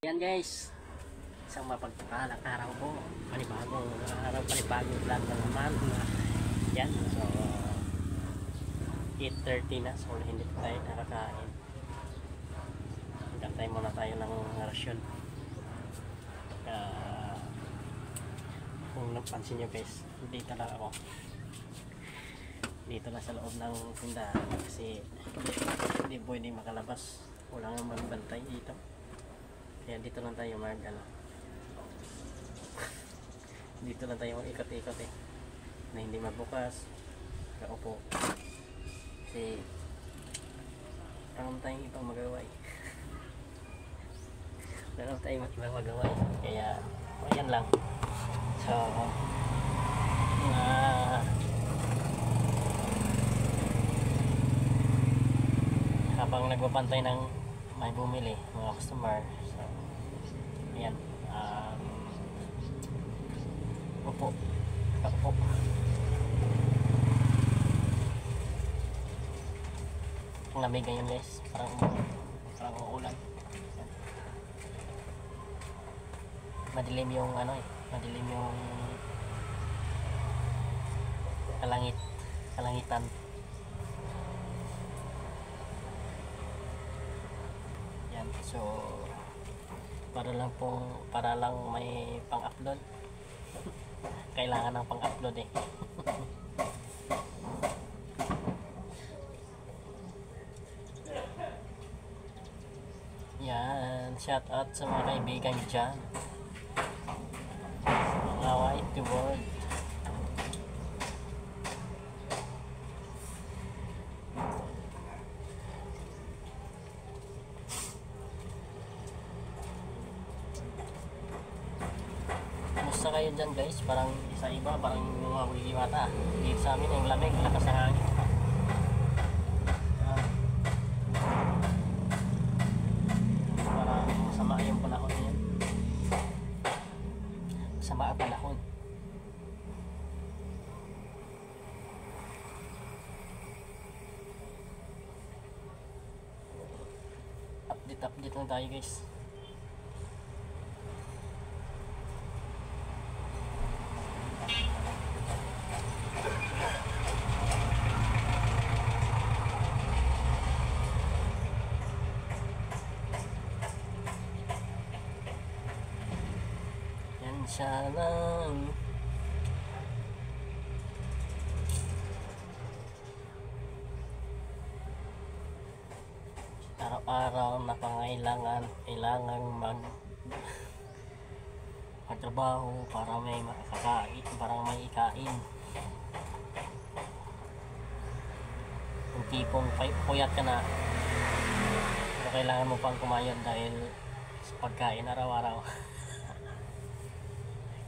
Yan guys, isang mapagpalang araw po, panibagong araw, panibagong vlog na naman. Yan, so 8:30 na, so hindi pa tayo nakakain. Hintay muna tayo ng rasyon. Kung napansin nyo guys, dito lang ako, dito lang sa loob ng tindahan kasi hindi pwede makalabas, wala nga magbantay dito. Kaya dito lang tayo dito lang tayo ikot-ikot na hindi magbukas, kaupo kasi parang tayong ibang magawa parang tayong ibang magawa kaya ayan lang. So habang nagbabantay ng may bumili mga customer, so ayan, upo, kaupo. Ang lamig ngayon guys, parang uulan. Ayan. Madilim yung madilim yung kalangitan. Yan, so para lang may pang-upload. Kailangan ng pang-upload Yan, shout out sa mga kaibigan dyan, mga white world. Kumusta kayo dyan guys? Parang sa iba, parang mga wiwata. Dito sa amin yung lamig, lakas ng hangin. Parang masama yung panahon niyan. Masama ang panahon. Update lang tayo guys. Siya lang araw-araw na kailangan magtrabaho para may makakain, para may ikain. Yung tipong puyat ka na pero kailangan mo pang kumayod dahil sa pagkain araw-araw.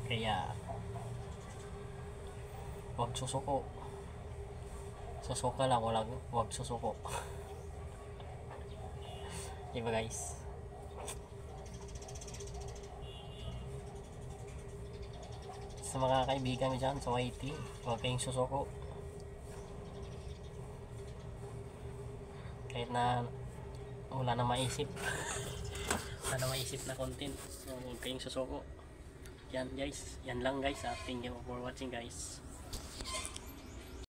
Kaya wag susuko. Susuka lang, wag susuko. Diba guys? Sa mga kaibigan dyan sa YT, wag kayong susuko. Kahit na wala na maisip na content, wag kayong susuko. Yan guys, yan lang guys. Thank you for watching guys.